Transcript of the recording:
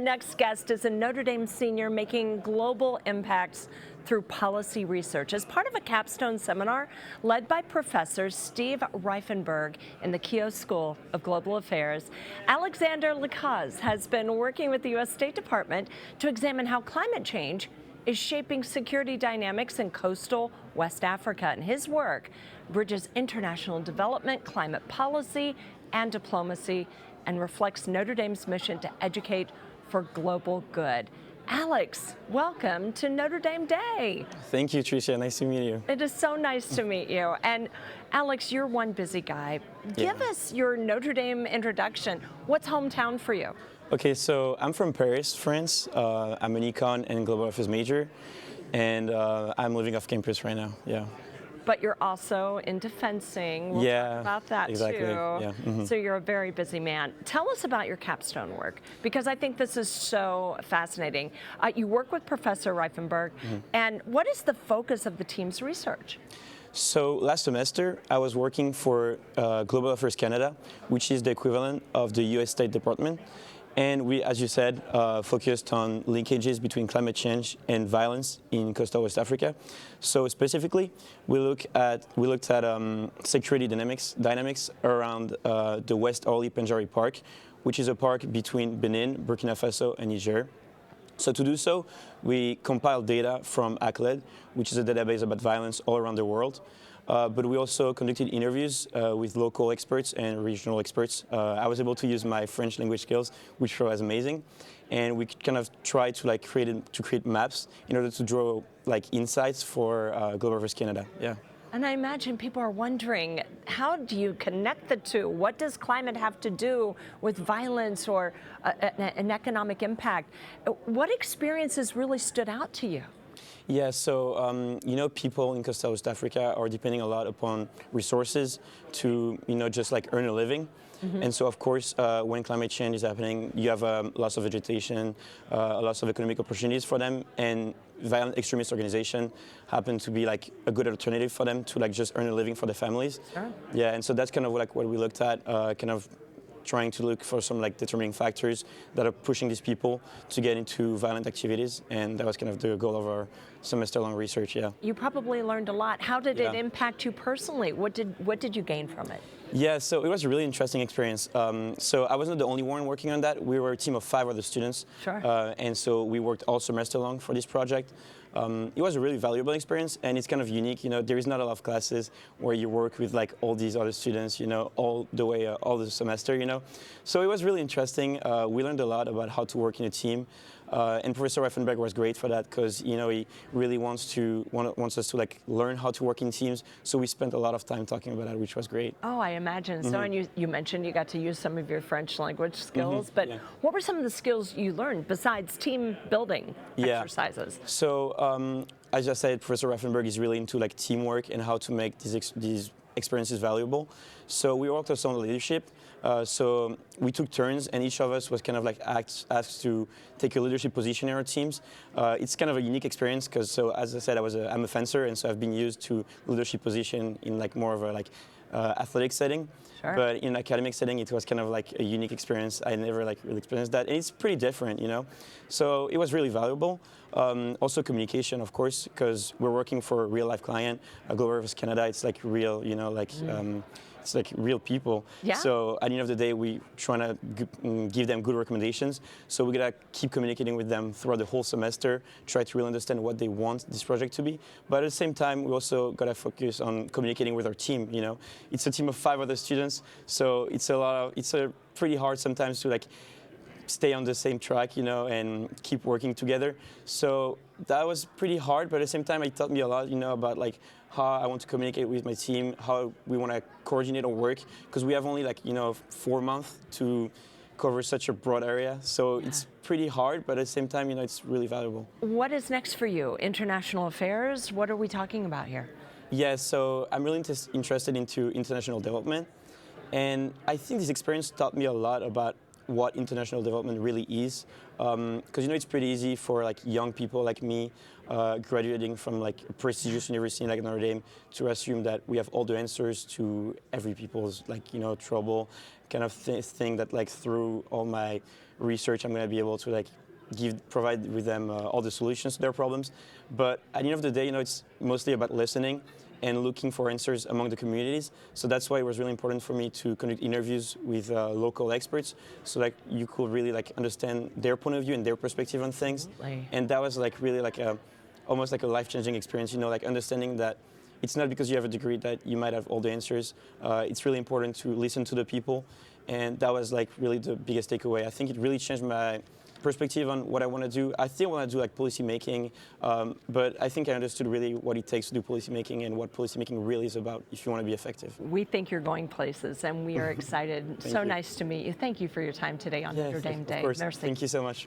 Next guest is a Notre Dame senior making global impacts through policy research as part of a capstone seminar led by Professor Steve Reifenberg in the Keough School of Global Affairs. Alexandre Lacaze has been working with the U.S. State Department to examine how climate change is shaping security dynamics in coastal West Africa. And his work bridges international development, climate policy, and diplomacy, and reflects Notre Dame's mission to educate for global good. Alex, welcome to Notre Dame Day. Thank you, Tricia. Nice to meet you. It is so nice to meet you. And Alex, you're one busy guy. Give us your Notre Dame introduction. What's hometown for you? Okay, so I'm from Paris, France. I'm an econ and global affairs major, and I'm living off campus right now. Yeah. But you're also into fencing. We'll talk about that exactly. too. Yeah. Mm-hmm. So you're a very busy man. Tell us about your capstone work, because I think this is so fascinating. You work with Professor Reifenberg, and what is the focus of the team's research? So last semester, I was working for Global Affairs Canada, which is the equivalent of the U.S. State Department. And we, as you said, focused on linkages between climate change and violence in coastal West Africa. So specifically, we looked at security dynamics around the West Orly Pendjari Park, which is a park between Benin, Burkina Faso, and Niger. So to do so, we compiled data from ACLED, which is a database about violence all around the world. But we also conducted interviews with local experts and regional experts. I was able to use my French language skills, which was amazing, and we kind of tried to create maps in order to draw insights for Global Affairs Canada. Yeah. And I imagine people are wondering, how do you connect the two? What does climate have to do with violence or an economic impact? What experiences really stood out to you? Yeah, so people in coastal West Africa are depending a lot upon resources to just earn a living. And so, of course, when climate change is happening, you have a loss of vegetation, a loss of economic opportunities for them, and violent extremist organizations happen to be a good alternative for them to just earn a living for their families. Sure. Yeah, and so that's kind of what we looked at, kind of trying to look for some determining factors that are pushing these people to get into violent activities, and that was kind of the goal of our semester-long research. Yeah. You probably learned a lot. How did it impact you personally? What did you gain from it? Yeah, so it was a really interesting experience. So I wasn't the only one working on that. We were a team of 5 other students. Sure. And so we worked all semester long for this project. It was a really valuable experience, and it's kind of unique. There is not a lot of classes where you work with all these other students, all the way, all the semester, So it was really interesting. We learned a lot about how to work in a team. And Professor Reifenberg was great for that because he really wants us to learn how to work in teams. So we spent a lot of time talking about that, which was great. Oh, I imagine. So, and you mentioned you got to use some of your French language skills, but what were some of the skills you learned besides team building exercises? So, as I said, Professor Reifenberg is really into teamwork and how to make these experiences valuable. So we worked also on leadership. So we took turns, and each of us was kind of asked to take a leadership position in our teams. It's kind of a unique experience because, as I said, I'm a fencer, and so I've been used to leadership position in more of a athletic setting. Sure. But in an academic setting, it was kind of a unique experience. I never really experienced that, and it's pretty different, So it was really valuable. Also communication, of course, because we're working for a real life client. Global Affairs Canada, it's real, it's real people. Yeah. So at the end of the day, we trying to give them good recommendations. So we gotta keep communicating with them throughout the whole semester, try to really understand what they want this project to be. But at the same time, we also gotta focus on communicating with our team. It's a team of 5 other students, so it's pretty hard sometimes to stay on the same track, and keep working together. So that was pretty hard, but at the same time, it taught me a lot, about how I want to communicate with my team, how we want to coordinate our work, because we have only 4 months to cover such a broad area. So it's pretty hard, but at the same time, it's really valuable. What is next for you? International affairs? What are we talking about here? Yeah, so I'm really interested into international development. And I think this experience taught me a lot about what international development really is. Because it's pretty easy for like young people like me graduating from like a prestigious university like Notre Dame to assume that we have all the answers to every people's like trouble, kind of thing that like through all my research I'm going to be able to like provide with them all the solutions to their problems. But at the end of the day, it's mostly about listening and looking for answers among the communities. So that's why it was really important for me to conduct interviews with local experts, so like you could really like understand their point of view and their perspective on things. Absolutely. And that was like really like almost like a life-changing experience. Like understanding that it's not because you have a degree that you might have all the answers. It's really important to listen to the people, and that was like really the biggest takeaway. I think it really changed my perspective on what I want to do. I still want to do like policy making, but I think I understood really what it takes to do policy making and what policy making really is about if you want to be effective. We think you're going places, and we are excited. So you. Nice to meet you. Thank you for your time today on Notre Dame Day. Of course. Merci. Thank you so much.